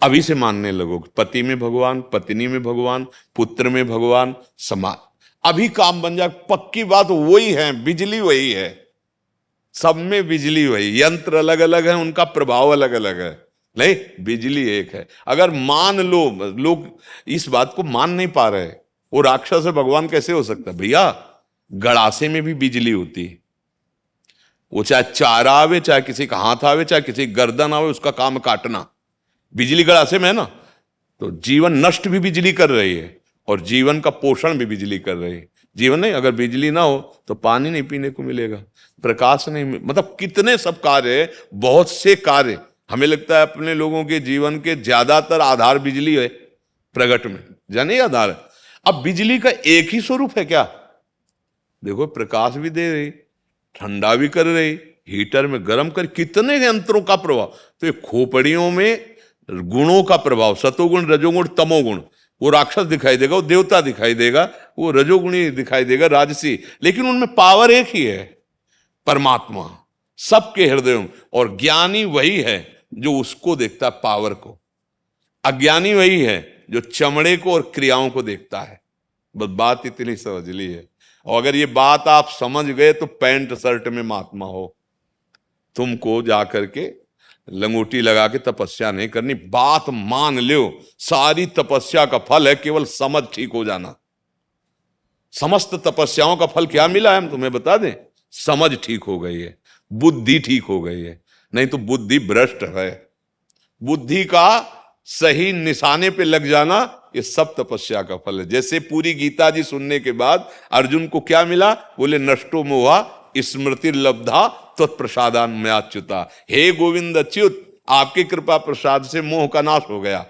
B: अभी से मानने लगो, पति में भगवान, पत्नी में भगवान, पुत्र में भगवान, समाज, अभी काम बन जाए। पक्की बात वही है, बिजली वही है, सब में बिजली वही, यंत्र अलग अलग है, उनका प्रभाव अलग अलग है, नहीं, बिजली एक है। अगर मान लो, लोग इस बात को मान नहीं पा रहे, वो राक्षस है भगवान कैसे हो सकता है? भैया गड़ासे में भी बिजली होती है, वो चाहे चारा आवे, चाहे किसी का हाथ आवे, चाहे किसी गर्दन आवे, उसका काम काटना, बिजली गड़ासे में है ना। तो जीवन नष्ट भी बिजली कर रही है और जीवन का पोषण भी बिजली कर रही है। जीवन नहीं, अगर बिजली ना हो तो पानी नहीं पीने को मिलेगा, प्रकाश नहीं, मतलब कितने सब कार्य, बहुत से कार्य। हमें लगता है अपने लोगों के जीवन के ज्यादातर आधार बिजली है, प्रगट में जाने आधार है। अब बिजली का एक ही स्वरूप है क्या? देखो, प्रकाश भी दे रही, ठंडा भी कर रही, हीटर में गर्म कर, कितने यंत्रों का प्रभाव। तो ये खोपड़ियों में गुणों का प्रभाव, सतोगुण, रजोगुण, तमोगुण, वो राक्षस दिखाई देगा, वो देवता दिखाई देगा, वो रजोगुणी दिखाई देगा, राजसी, लेकिन उनमें पावर एक ही है, परमात्मा सबके हृदय में। और ज्ञानी वही है जो उसको देखता है, पावर को। अज्ञानी वही है जो चमड़े को और क्रियाओं को देखता है। बस बात इतनी समझ ली है। और अगर ये बात आप समझ गए तो पैंट शर्ट में महात्मा हो। तुमको जाकर के लंगोटी लगा के तपस्या नहीं करनी, बात मान लो। सारी तपस्या का फल है केवल समझ ठीक हो जाना। समस्त तपस्याओं का फल क्या मिला है हम तुम्हें बता दें? समझ ठीक हो गई है, बुद्धि ठीक हो गई है, नहीं तो बुद्धि भ्रष्ट है। बुद्धि का सही निशाने पे लग जाना, ये सब तपस्या का फल है। जैसे पूरी गीता जी सुनने के बाद अर्जुन को क्या मिला? बोले नष्टो मोहा स्मृति लब्धा तत्प्रसादान मयाच्युता। हे गोविंद अच्युत, आपकी कृपा प्रसाद से मोह का नाश हो गया।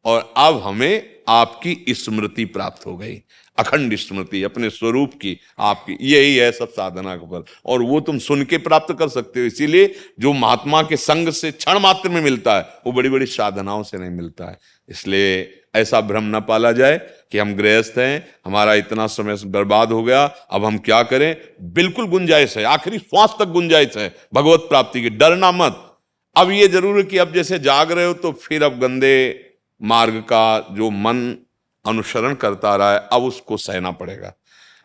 B: और अब हमें आपकी स्मृति प्राप्त हो गई, अखंड स्मृति अपने स्वरूप की आपकी। यही है सब साधना का फल, और वो तुम सुन के प्राप्त कर सकते हो। इसीलिए जो महात्मा के संग से क्षण मात्र में मिलता है वो बड़ी बड़ी साधनाओं से नहीं मिलता है। इसलिए ऐसा भ्रम न पाला जाए कि हम गृहस्थ हैं, हमारा इतना समय बर्बाद हो गया, अब हम क्या करें। बिल्कुल गुंजाइश है, आखिरी श्वास तक गुंजाइश है भगवत प्राप्ति की, डरना मत। अब ये जरूर है कि अब जैसे जाग रहे हो तो फिर अब गंदे मार्ग का जो मन अनुसरण करता रहा है अब उसको सहना पड़ेगा।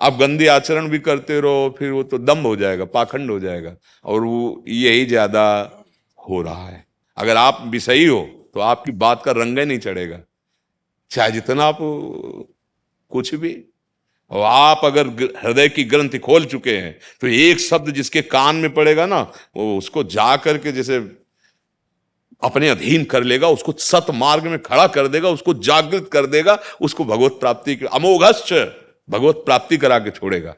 B: अब गंदे आचरण भी करते रहो फिर वो तो दम्भ हो जाएगा, पाखंड हो जाएगा, और वो यही ज्यादा हो रहा है। अगर आप विषयी हो तो आपकी बात का रंग ही नहीं चढ़ेगा, चाहे जितना आप कुछ भी। और आप अगर हृदय की ग्रंथि खोल चुके हैं तो एक शब्द जिसके कान में पड़ेगा ना, वो उसको जा करके जैसे अपने अधीन कर लेगा, उसको सत मार्ग में खड़ा कर देगा, उसको जागृत कर देगा, उसको भगवत प्राप्ति की अमोघश्च भगवत प्राप्ति करा के छोड़ेगा।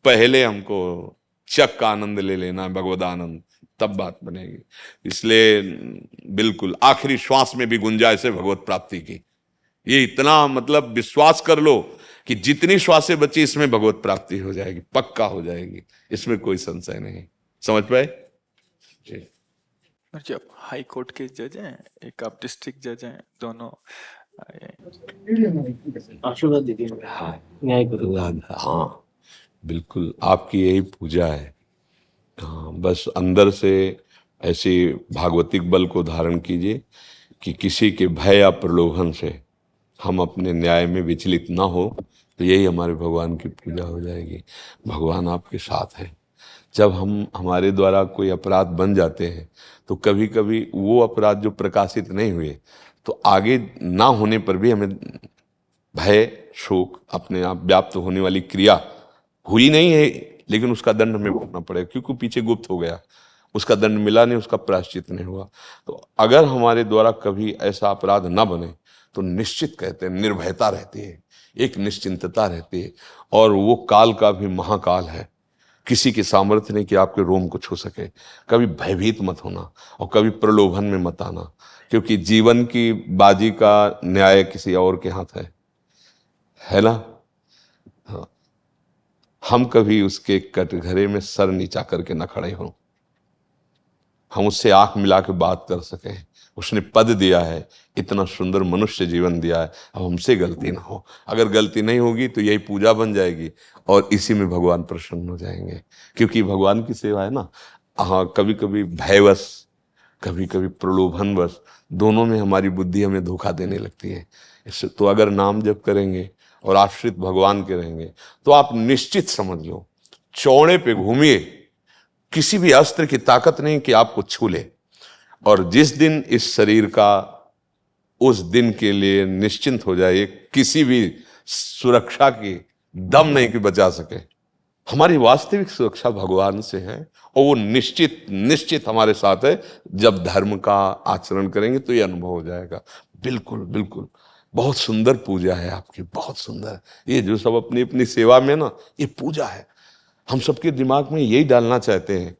B: पहले हमको चक का आनंद ले लेना है, भगवत आनंद, तब बात बनेगी। इसलिए बिल्कुल आखिरी श्वास में भी गुंजाइश है भगवत प्राप्ति की। ये इतना मतलब विश्वास कर लो कि जितनी श्वासें बची इसमें भगवत प्राप्ति हो जाएगी, पक्का हो जाएगी, इसमें कोई संशय नहीं। समझ पाए जी?
A: जी, आप हाई कोर्ट के जज हैं, एक आप डिस्ट्रिक्ट जज हैं, दोनों
E: आशीर्वाद दीजिए।
B: हाँ
E: न्याय करो।
B: हाँ बिल्कुल, आपकी यही पूजा है। हाँ, बस अंदर से ऐसे भागवतिक बल को धारण कीजिए कि किसी के भय या प्रलोभन से हम अपने न्याय में विचलित ना हो, तो यही हमारे भगवान की पूजा हो जाएगी। भगवान आपके साथ है। जब हम हमारे द्वारा कोई अपराध बन जाते हैं तो कभी कभी वो अपराध जो प्रकाशित नहीं हुए तो आगे ना होने पर भी हमें भय, शोक, अपने आप व्याप्त होने वाली क्रिया हुई नहीं है, लेकिन उसका दंड हमें भोगना पड़ेगा क्योंकि पीछे गुप्त हो गया, उसका दंड मिला नहीं, उसका प्रायश्चित नहीं हुआ। तो अगर हमारे द्वारा कभी ऐसा अपराध ना बने तो निश्चित कहते हैं निर्भयता रहती है, एक निश्चिंतता रहती है, और वो काल का भी महाकाल है। किसी के सामर्थ्य नहीं कि आपके रोम को छू सके। कभी भयभीत मत होना और कभी प्रलोभन में मत आना, क्योंकि जीवन की बाजी का न्याय किसी और के हाथ है ना। हाँ, हम कभी उसके कटघरे में सर नीचा करके न खड़े हों, हम उससे आंख मिला के बात कर सकें। उसने पद दिया है, इतना सुंदर मनुष्य जीवन दिया है, अब हमसे गलती ना हो। अगर गलती नहीं होगी तो यही पूजा बन जाएगी और इसी में भगवान प्रसन्न हो जाएंगे, क्योंकि भगवान की सेवा है ना। हाँ, कभी कभी भयवश, कभी कभी प्रलोभनवश, दोनों में हमारी बुद्धि हमें धोखा देने लगती है। इससे तो अगर नाम जप करेंगे और आश्रित भगवान के रहेंगे तो आप निश्चित समझ लो, चौड़े पे घूमिए, किसी भी अस्त्र की ताकत नहीं कि आपको छू ले। और जिस दिन इस शरीर का, उस दिन के लिए निश्चिंत हो जाए, किसी भी सुरक्षा की दम नहीं कि बचा सके। हमारी वास्तविक सुरक्षा भगवान से है और वो निश्चित हमारे साथ है। जब धर्म का आचरण करेंगे तो ये अनुभव हो जाएगा। बिल्कुल बिल्कुल, बहुत सुंदर पूजा है आपकी, बहुत सुंदर। ये जो सब अपनी अपनी सेवा में ना, ये पूजा है। हम सबके दिमाग में यही डालना चाहते हैं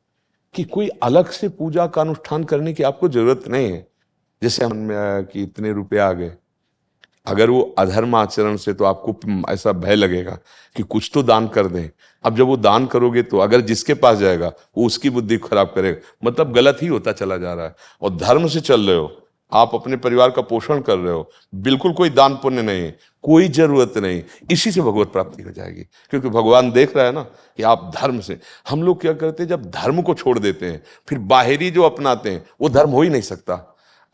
B: कि कोई अलग से पूजा का अनुष्ठान करने की आपको जरूरत नहीं है। जैसे हम में आया कि इतने रुपए आ गए, अगर वो अधर्म आचरण से तो आपको ऐसा भय लगेगा कि कुछ तो दान कर दें। अब जब वो दान करोगे तो अगर जिसके पास जाएगा वो उसकी बुद्धि खराब करेगा, मतलब गलत ही होता चला जा रहा है। और धर्म से चल रहे हो, आप अपने परिवार का पोषण कर रहे हो, बिल्कुल कोई दान पुण्य नहीं है, कोई जरूरत नहीं, इसी से भगवत प्राप्ति हो जाएगी। क्योंकि भगवान देख रहा है ना कि आप धर्म से। हम लोग क्या करते हैं, जब धर्म को छोड़ देते हैं फिर बाहरी जो अपनाते हैं वो धर्म हो ही नहीं सकता।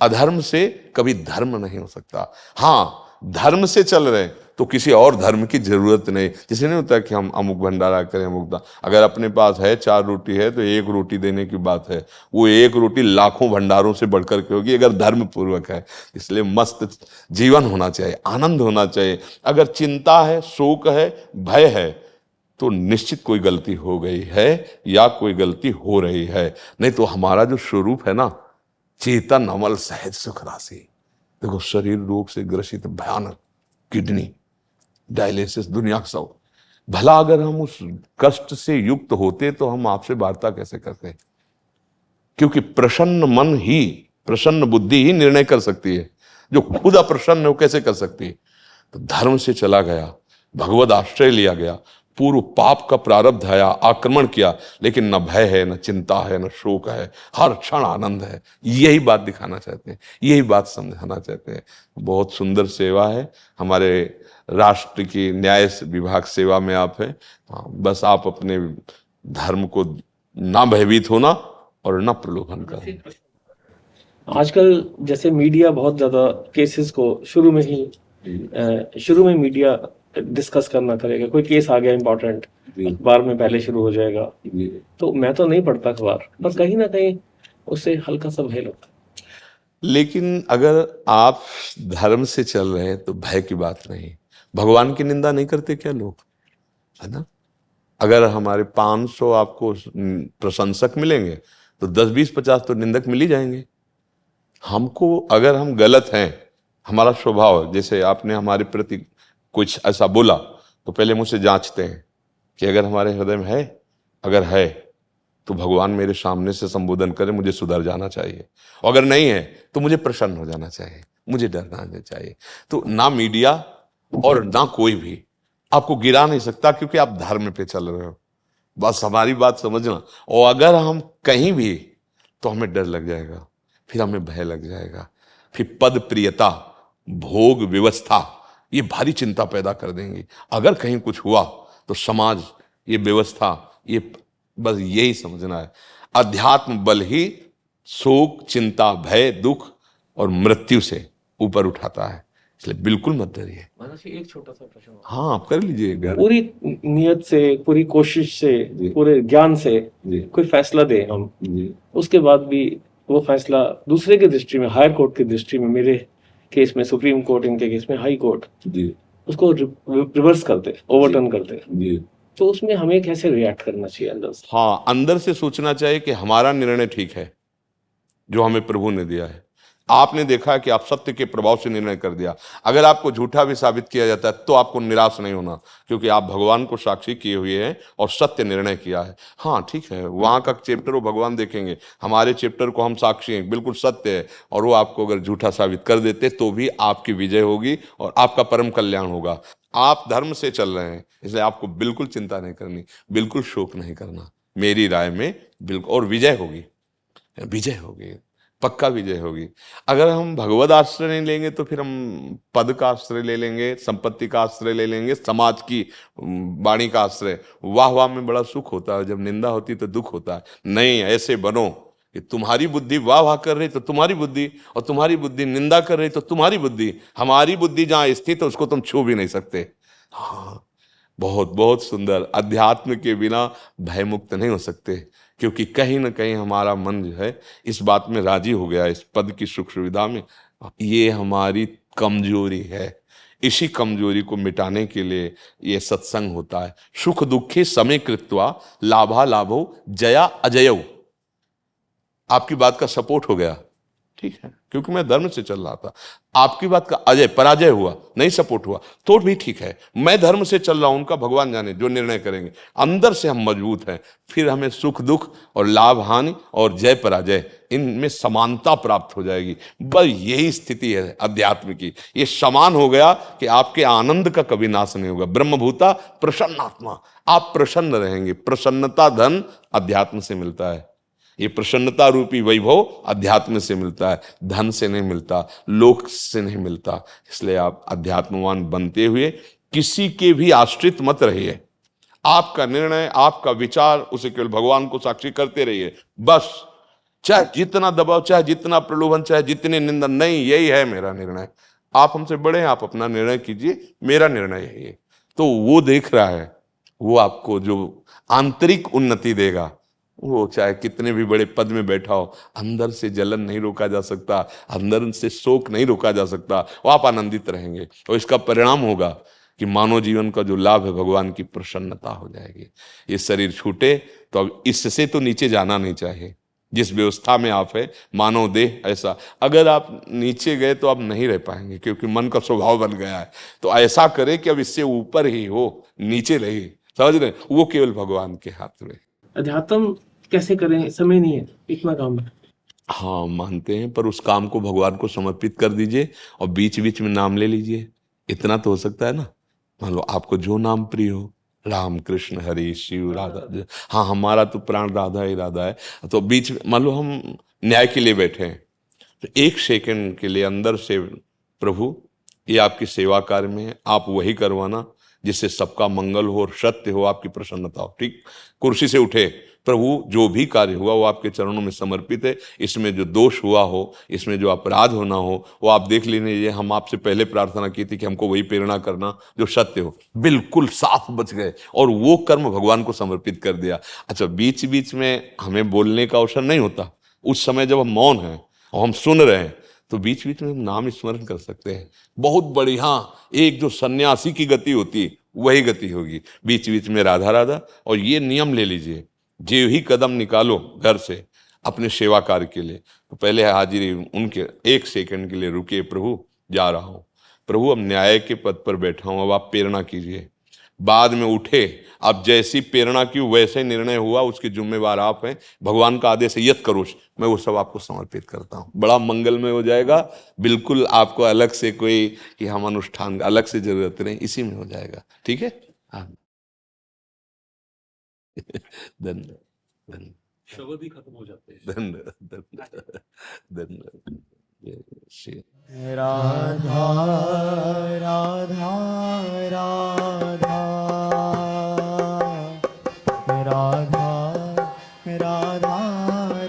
B: अधर्म से कभी धर्म नहीं हो सकता। हाँ, धर्म से चल रहे हैं तो किसी और धर्म की जरूरत नहीं। जैसे नहीं होता कि हम अमुक भंडारा करें, अमुक अगर अपने पास है 4 रोटी है तो 1 रोटी देने की बात है। वो 1 रोटी लाखों भंडारों से बढ़कर के होगी अगर धर्म पूर्वक है। इसलिए मस्त जीवन होना चाहिए, आनंद होना चाहिए। अगर चिंता है, शोक है, भय है तो निश्चित कोई गलती हो गई है या कोई गलती हो रही है। नहीं तो हमारा जो स्वरूप है ना, चेतन अमल सहज सुख राशि। देखो, शरीर रोग से ग्रसित, भयानक, किडनी डायलिसिस, दुनिया का सब। भला अगर हम उस कष्ट से युक्त होते तो हम आपसे वार्ता कैसे करते? क्योंकि प्रसन्न मन ही, प्रसन्न बुद्धि ही निर्णय कर सकती है। जो खुद अप्रसन्न है वो कैसे कर सकती है? तो धर्म से चला गया, भगवद आश्रय लिया गया, पूर्व पाप का प्रारब्ध आया, आक्रमण किया, लेकिन न भय है, न चिंता है, न शोक है, हर क्षण आनंद है। यही बात दिखाना चाहते हैं, यही बात समझाना चाहते हैं। बहुत सुंदर सेवा है, हमारे राष्ट्र की न्याय विभाग सेवा में आप हैं। हाँ, बस आप अपने धर्म को ना भयभीत होना और ना प्रलोभन करना।
E: आजकल जैसे मीडिया बहुत ज्यादा केसेस को शुरू में मीडिया डिस्कस करना करेगा, कोई केस आ गया इंपॉर्टेंट, अखबार में पहले शुरू हो जाएगा। तो मैं तो नहीं पढ़ता अखबार, पर कहीं ना कहीं उससे हल्का सा भय लगता है।
B: लेकिन अगर आप धर्म से चल रहे हैं तो भय की बात नहीं। भगवान की निंदा नहीं करते क्या लोग, है ना? अगर हमारे 500 आपको प्रशंसक मिलेंगे तो 10, 20, 50 तो निंदक मिल ही जाएंगे। हमको अगर हम गलत हैं, हमारा स्वभाव, जैसे आपने हमारे प्रति कुछ ऐसा बोला तो पहले मुझसे जांचते हैं कि अगर हमारे हृदय में है, अगर है तो भगवान मेरे सामने से संबोधन करे, मुझे सुधर जाना चाहिए। और अगर नहीं है तो मुझे प्रसन्न हो जाना चाहिए, मुझे डरना नहीं चाहिए। तो ना मीडिया और ना कोई भी आपको गिरा नहीं सकता, क्योंकि आप धर्म पे चल रहे हो। बस हमारी बात समझना। और अगर हम कहीं भी, तो हमें डर लग जाएगा, फिर हमें भय लग जाएगा, फिर पद प्रियता, भोग व्यवस्था, ये भारी चिंता पैदा कर देंगी। अगर कहीं कुछ हुआ तो समाज, ये व्यवस्था, ये बस यही समझना है, अध्यात्म बल ही शोक, चिंता, भय, दुख और मृत्यु से ऊपर उठाता है। इसलिए बिल्कुल मत डरिए।
E: मानस जी, एक छोटा सा प्रश्न।
B: हाँ, आप कर लीजिए घर।
E: पूरी नियत से, पूरी कोशिश से, पूरे ज्ञान से कोई फैसला दे हम, उसके बाद भी वो फैसला दूसरे की दृष्टि में, हायर कोर्ट की दृष्टि में, मेरे केस में सुप्रीम कोर्ट, इनके केस में हाई कोर्ट, उसको रिवर्स करते, ओवरटर्न करते, तो उसमें हमें कैसे रिएक्ट करना चाहिए अंदर से?
B: हाँ, अंदर से सोचना चाहिए कि हमारा निर्णय ठीक है जो हमें प्रभु ने दिया है। आपने देखा कि आप सत्य के प्रभाव से निर्णय कर दिया। अगर आपको झूठा भी साबित किया जाता है तो आपको निराश नहीं होना, क्योंकि आप भगवान को साक्षी किए हुए हैं और सत्य निर्णय किया है। हाँ ठीक है, वहां का चैप्टर वो भगवान देखेंगे, हमारे चैप्टर को हम साक्षी हैं, बिल्कुल सत्य है। और वो आपको अगर झूठा साबित कर देते तो भी आपकी विजय होगी और आपका परम कल्याण होगा। आप धर्म से चल रहे हैं, इसलिए आपको बिल्कुल चिंता नहीं करनी, बिल्कुल शोक नहीं करना, मेरी राय में बिल्कुल। और विजय होगी, विजय होगी, पक्का विजय होगी। अगर हम भगवद आश्रय नहीं लेंगे तो फिर हम पद का आश्रय ले लेंगे, संपत्ति का आश्रय ले लेंगे, समाज की वाणी का आश्रय। वाह वाह में बड़ा सुख होता है, जब निंदा होती तो दुख होता है। नहीं, ऐसे बनो कि तुम्हारी बुद्धि वाह वाह कर रही तो तुम्हारी बुद्धि, और तुम्हारी बुद्धि निंदा कर रही तो तुम्हारी बुद्धि। हमारी बुद्धि जहां स्थित है उसको तुम छू भी नहीं सकते। हाँ, बहुत बहुत सुंदर। अध्यात्म के बिना भय मुक्त नहीं हो सकते, क्योंकि कहीं ना कहीं हमारा मन जो है इस बात में राजी हो गया, इस पद की सुख सुविधा में। ये हमारी कमजोरी है, इसी कमजोरी को मिटाने के लिए ये सत्संग होता है। सुख दुखे समय कृत्वा लाभा लाभो जया अजयो। आपकी बात का सपोर्ट हो गया, ठीक है, क्योंकि मैं धर्म से चल रहा था। आपकी बात का अजय पराजय हुआ, नहीं सपोर्ट हुआ, तो भी ठीक है। मैं धर्म से चल रहा हूं, उनका भगवान जाने, जो निर्णय करेंगे। अंदर से हम मजबूत हैं, फिर हमें सुख दुख और लाभ हानि और जय पराजय, इनमें समानता प्राप्त हो जाएगी। बस यही स्थिति है अध्यात्म की। ये समान हो गया कि आपके आनंद का कभी नाश नहीं होगा। ब्रह्मभूता प्रसन्नात्मा, आप प्रसन्न रहेंगे। प्रसन्नता धन अध्यात्म से मिलता है। ये प्रसन्नता रूपी वैभव अध्यात्म से मिलता है, धन से नहीं मिलता, लोक से नहीं मिलता। इसलिए आप अध्यात्मवान बनते हुए किसी के भी आश्रित मत रहिए। आपका निर्णय, आपका विचार, उसे केवल भगवान को साक्षी करते रहिए। बस चाहे जितना दबाव, चाहे जितना प्रलोभन, चाहे जितने निंदा, नहीं, यही है मेरा निर्णय। आप हमसे बड़े हैं, आप अपना निर्णय कीजिए, मेरा निर्णय यही है। तो वो देख रहा है, वो आपको जो आंतरिक उन्नति देगा, वो चाहे कितने भी बड़े पद में बैठा हो, अंदर से जलन नहीं रोका जा सकता, अंदर से शोक नहीं रोका जा सकता। वो आप आनंदित रहेंगे और इसका परिणाम होगा कि मानव जीवन का जो लाभ है, भगवान की प्रसन्नता हो जाएगी। ये शरीर छूटे तो अब इससे तो नीचे जाना नहीं चाहिए। जिस व्यवस्था में आप है, मानव देह ऐसा, अगर आप नीचे गए तो आप नहीं रह पाएंगे, क्योंकि मन का स्वभाव बन गया है। तो ऐसा करें कि अब इससे ऊपर ही हो, नीचे रहे, समझ रहे, वो केवल भगवान के हाथ में।
E: अध्यात्म कैसे करें, समय नहीं है, इतना काम है।
B: हाँ मानते हैं, पर उस काम को भगवान को समर्पित कर दीजिए और बीच बीच में नाम ले लीजिए, इतना तो हो सकता है ना। मान लो आपको जो नाम प्रिय हो, राम कृष्ण हरि शिव राधा, हाँ हमारा तो प्राण राधा ही राधा है, तो बीच में मान लो हम न्याय के लिए बैठे हैं, तो 1 सेकंड के लिए अंदर से प्रभु ये आपकी सेवा कार्य में है, आप वही करवाना जिससे सबका मंगल हो और सत्य हो, आपकी प्रसन्नता हो। ठीक, कुर्सी से उठे, प्रभु जो भी कार्य हुआ वो आपके चरणों में समर्पित है, इसमें जो दोष हुआ हो, इसमें जो अपराध होना हो वो आप देख लीजिए। हम आपसे पहले प्रार्थना की थी कि हमको वही प्रेरणा करना जो सत्य हो, बिल्कुल साफ बच गए और वो कर्म भगवान को समर्पित कर दिया। अच्छा, बीच बीच में हमें बोलने का अवसर नहीं होता, उस समय जब हम मौन हैं और हम सुन रहे हैं तो बीच बीच में हम नाम स्मरण कर सकते हैं, बहुत बढ़िया। एक जो सन्यासी की गति होती है वही गति होगी, बीच बीच में राधा राधा। और ये नियम ले लीजिए, जो ही कदम निकालो घर से अपने सेवा कार्य के लिए, तो पहले हाजिरी उनके 1 सेकंड के लिए रुकिए, प्रभु जा रहा हूँ, प्रभु अब न्याय के पद पर बैठा हूँ, अब आप प्रेरणा कीजिए। बाद में उठे, आप जैसी प्रेरणा की वैसे ही निर्णय हुआ, उसके जिम्मेवार आप हैं। भगवान का आदेश है यत करोश, मैं वो सब आपको समर्पित करता हूँ, बड़ा मंगलमय हो जाएगा। बिल्कुल आपको अलग से कोई कि हम अनुष्ठान अलग से जरूरत नहीं, इसी में हो जाएगा। ठीक है, हाँ। धन्यवाद, धन्यवाद,
C: शब्द ही खत्म हो जाते हैं।
B: धन्यवाद, धन्यवाद, धन्यवाद। जय श्री
F: राधा राधा राधा राधा राधा राधा राधा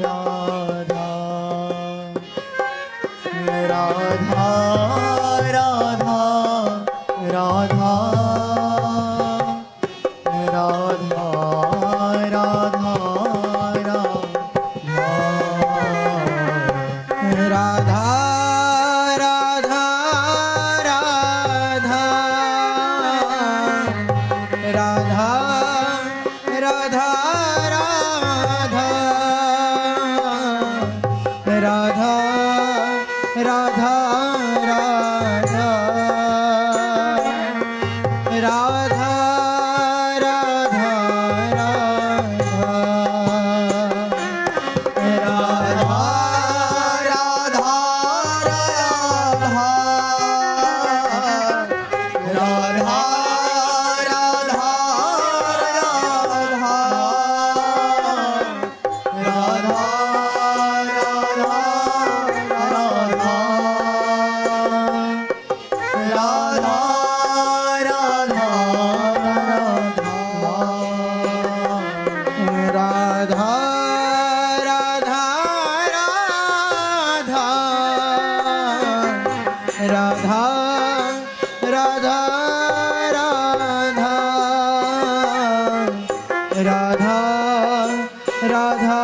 F: राधा राधा राधा राधा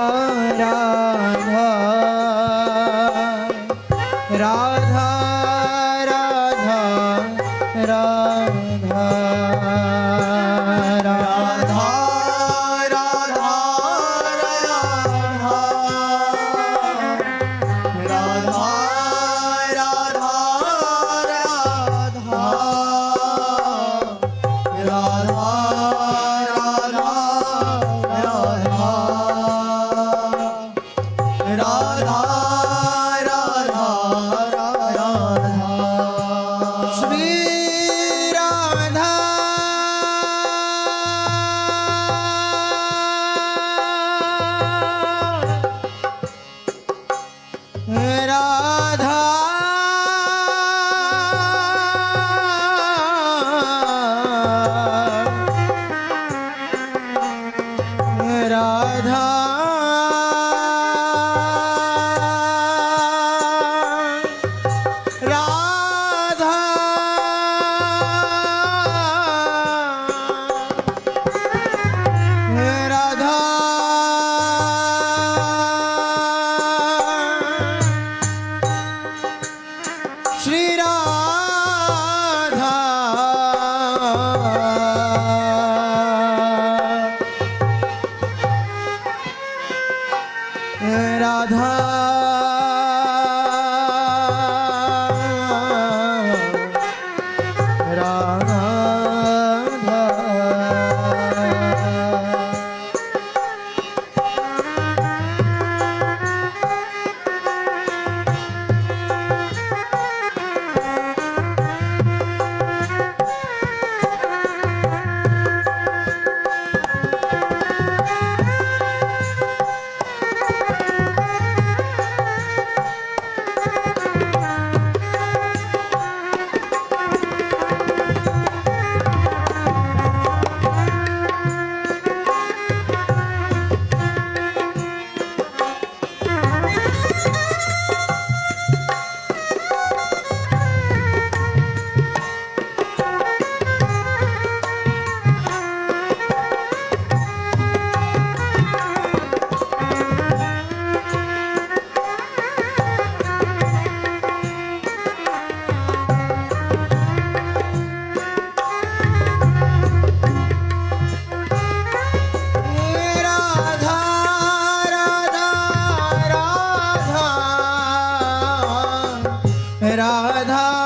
F: राधा